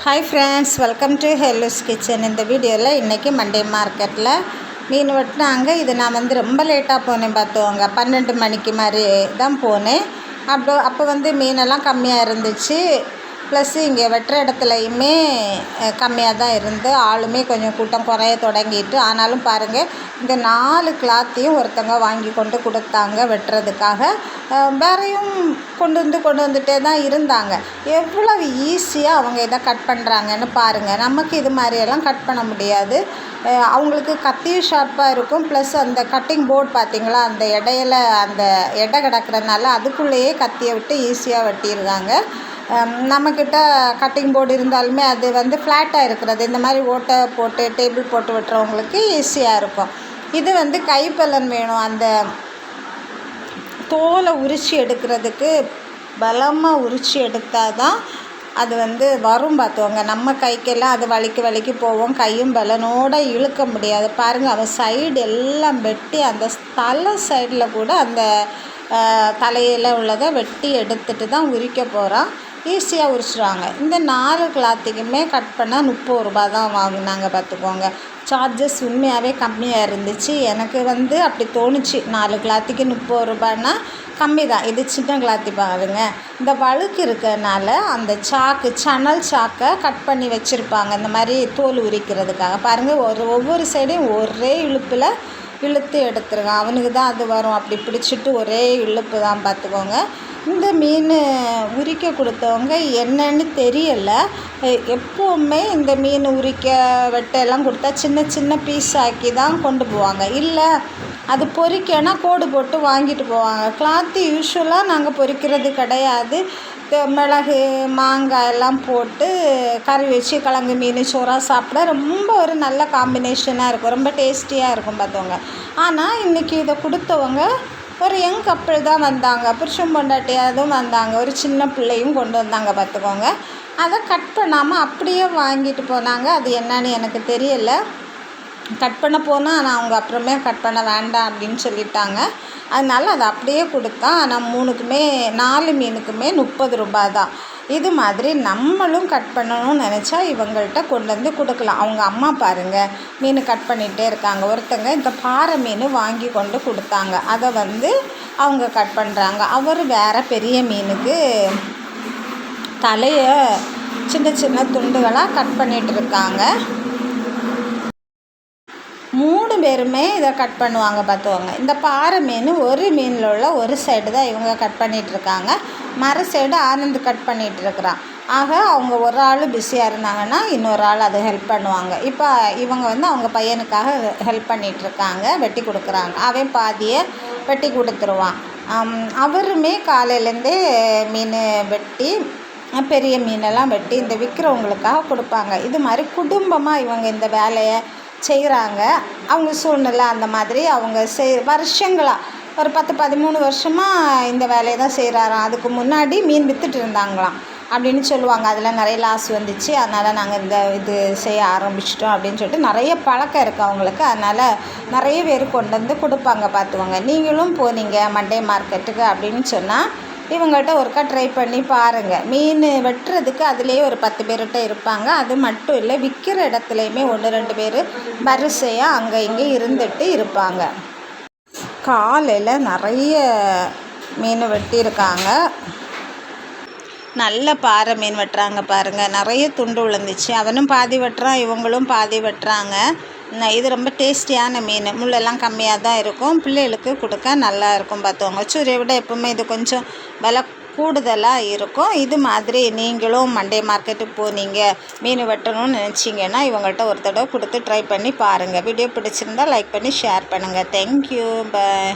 Hi friends, welcome to ஹெல்லூஸ் kitchen. இந்த வீடியோவில் இன்றைக்கி மண்டே மார்க்கெட்டில் மீன் வெட்டினாங்க. இது நான் ரொம்ப லேட்டாக போனேன் பார்த்துவோங்க. 12 மணிக்கு மாதிரி தான் போனேன். அப்போ மீனெல்லாம் கம்மியாக இருந்துச்சு. ப்ளஸ் இங்கே வெட்டுற இடத்துலையுமே கம்மியாக தான் இருந்து ஆளுமே கொஞ்சம் கூட்டம் குறைய தொடங்கிட்டு. ஆனாலும் பாருங்கள், இந்த 4 கிளாத்தையும் ஒருத்தங்க வாங்கி கொண்டு கொடுத்தாங்க வெட்டுறதுக்காக. வேறையும் கொண்டு வந்துகிட்டே தான் இருந்தாங்க. எவ்வளவு ஈஸியாக அவங்க இதை கட் பண்ணுறாங்கன்னு பாருங்கள். நமக்கு இது மாதிரியெல்லாம் கட் பண்ண முடியாது. அவங்களுக்கு கத்தியும் ஷார்ப்பாக இருக்கும். ப்ளஸ் அந்த கட்டிங் போர்டு பார்த்திங்களா, அந்த இடையில அந்த எடை கிடக்கிறதுனால அதுக்குள்ளேயே கத்தியை விட்டு ஈஸியாக வெட்டியிருக்காங்க. நம்மக்கிட்ட கட்டிங் போர்டு இருந்தாலுமே அது ஃப்ளாட்டாக இருக்கிறது. இந்த மாதிரி ஓட்டை போட்டு டேபிள் போட்டு வெட்டுறவங்களுக்கு ஈஸியாக இருக்கும். இது கைப்பலன் வேணும். அந்த தோலை உரித்து எடுக்கிறதுக்கு பலமாக உரித்து எடுத்தால் தான் அது வரும் பார்த்துவோங்க. நம்ம கைக்கெல்லாம் அது வலிக்கு போவோம். கையும் பலனோடு இழுக்க முடியாது. பாருங்கள், அவன் சைடு எல்லாம் வெட்டி அந்த தலை சைடில் கூட அந்த தலையில் உள்ளதை வெட்டி எடுத்துகிட்டு தான் உரிக்க போகிறான். ஈஸியாக உரிச்சிடுவாங்க. இந்த 4 கிளாத்துக்குமே கட் பண்ணால் 30 ரூபா தான் வாங்கினாங்க பார்த்துக்கோங்க. சார்ஜஸ் உண்மையாகவே கம்மியாக இருந்துச்சு. எனக்கு அப்படி தோணுச்சு. 4 கிளாத்துக்கு 30 ரூபான்னா கம்மி தான். இது சின்ன கிளாத்தி பாருங்க. இந்த வழுக்கு இருக்கிறதுனால அந்த சணல் சாக்கை கட் பண்ணி வச்சுருப்பாங்க. இந்த மாதிரி தோல் உரிக்கிறதுக்காக. பாருங்கள், ஒவ்வொரு சைடையும் ஒரே இழுப்பில் இழுத்து எடுத்துருங்க. அவனுக்கு தான் அது வரும். அப்படி பிடிச்சிட்டு ஒரே இழுப்பு தான் பார்த்துக்கோங்க. இந்த மீன் உரிக்க கொடுத்தவங்க என்னன்னு தெரியலை. எப்போவுமே இந்த மீன் உரிக்க வெட்டையெல்லாம் கொடுத்தா சின்ன பீஸ் ஆக்கி தான் கொண்டு போவாங்க. இல்லை அது பொரிக்கனா கோடு போட்டு வாங்கிட்டு போவாங்க. கிளாத்து யூஸ்வலாக நாங்கள் பொரிக்கிறது கிடையாது. மிளகு மாங்காய் எல்லாம் போட்டு கறி வச்சு கிழங்கு மீன் சோறா சாப்பிட ரொம்ப ஒரு நல்ல காம்பினேஷனாக இருக்கும். ரொம்ப டேஸ்டியாக இருக்கும் பார்த்தவங்க. ஆனால் இன்றைக்கி இதை கொடுத்தவங்க ஒரு யங் கப்பிள் தான் வந்தாங்க. புருஷன் பொண்டாட்டியாதும் வந்தாங்க. ஒரு சின்ன பிள்ளையும் கொண்டு வந்தாங்க பார்த்துக்கோங்க. அதை கட் பண்ணாமல் அப்படியே வாங்கிட்டு போனாங்க. அது என்னன்னு எனக்கு தெரியலை. கட் பண்ண போனால் ஆனால் அவங்க அப்புறமே கட் பண்ண வேண்டாம் அப்படின்னு சொல்லிட்டாங்க. அதனால் அதை அப்படியே கொடுத்தா. ஆனால் 4 மீனுக்குமே 30 ரூபா தான். இது மாதிரி நம்மளும் கட் பண்ணணும்னு நினச்சா இவங்கள்ட்ட கொண்டு கொடுக்கலாம். அவங்க அம்மா பாருங்கள், மீன் கட் பண்ணிகிட்டே இருக்காங்க. ஒருத்தங்க இந்த பாறை மீன் வாங்கி கொண்டு கொடுத்தாங்க. அதை அவங்க கட் பண்ணுறாங்க. அவர் வேறு பெரிய மீனுக்கு தலையை சின்ன துண்டுகளாக கட் பண்ணிகிட்டு இருக்காங்க. 3 பேருமே இதை கட் பண்ணுவாங்க பார்த்துவாங்க. இந்த பாறை மீன் ஒரு மீனில் உள்ள ஒரு சைடு தான் இவங்க கட் பண்ணிகிட்ருக்காங்க. மறு சைடு ஆனந்த் கட் பண்ணிகிட்டு இருக்கிறான். ஆக அவங்க ஒரு ஆள் பிஸியாக இருந்தாங்கன்னா இன்னொரு ஆள் அதை ஹெல்ப் பண்ணுவாங்க. இப்போ இவங்க அவங்க பையனுக்காக ஹெல்ப் பண்ணிகிட்ருக்காங்க. வெட்டி கொடுக்குறாங்க. அவன் பாதியை வெட்டி கொடுத்துருவான். அவருமே காலையிலேருந்தே மீன் வெட்டி பெரிய மீனெல்லாம் வெட்டி இந்த விற்கிறவங்களுக்காக கொடுப்பாங்க. இது மாதிரி குடும்பமாக இவங்க இந்த வேலையை செய்கிறாங்க. அவங்க சூழ்நிலை அந்த மாதிரி. அவங்க வருஷங்களாக ஒரு 10-13 வருஷமாக இந்த வேலையை தான் செய்கிறாராம். அதுக்கு முன்னாடி மீன் விற்றுட்டு இருந்தாங்களாம் அப்படின்னு சொல்லுவாங்க. அதில் நிறைய லாஸ் வந்துச்சு. அதனால் நாங்கள் இது செய்ய ஆரம்பிச்சிட்டோம் அப்படின்னு சொல்லிட்டு நிறைய பழக்கம் இருக்குது அவங்களுக்கு. அதனால் நிறைய பேர் கொண்டு கொடுப்பாங்க பார்த்துவாங்க. நீங்களும் போனீங்க மண்டே மார்க்கெட்டுக்கு அப்படின்னு சொன்னால் இவங்கள்ட்ட ஒருக்கா ட்ரை பண்ணி பாருங்கள். மீன் வெட்டுறதுக்கு அதுலேயே ஒரு 10 பேர்கிட்ட இருப்பாங்க. அது மட்டும் இல்லை, விற்கிற இடத்துலையுமே 1-2 பேர் வரிசையாக அங்கே இங்கே இருந்துட்டு இருப்பாங்க. காலையில் நிறைய மீன் வெட்டியிருக்காங்க. நல்ல பாறை மீன் வெட்டுறாங்க பாருங்கள். நிறைய துண்டு விழுந்துச்சு. அவனும் பாதி வெட்டுறான், இவங்களும் பாதி வெட்டுறாங்க. இது ரொம்ப டேஸ்டியான மீன். முள்ளெல்லாம் கம்மியாக தான் இருக்கும். பிள்ளைகளுக்கு கொடுக்க நல்லா இருக்கும் பார்த்துவாங்க. சூரியை விட எப்போவுமே இது கொஞ்சம் விலை கூடுதலாக இருக்கும். இது மாதிரி நீங்களும் மண்டே மார்க்கெட்டுக்கு போனீங்க, மீன் வெட்டணும்னு நினச்சிங்கன்னா இவங்கள்ட்ட ஒரு தடவை கொடுத்து ட்ரை பண்ணி பாருங்கள். வீடியோ பிடிச்சிருந்தால் லைக் பண்ணி ஷேர் பண்ணுங்கள். தேங்க்யூ, பாய்.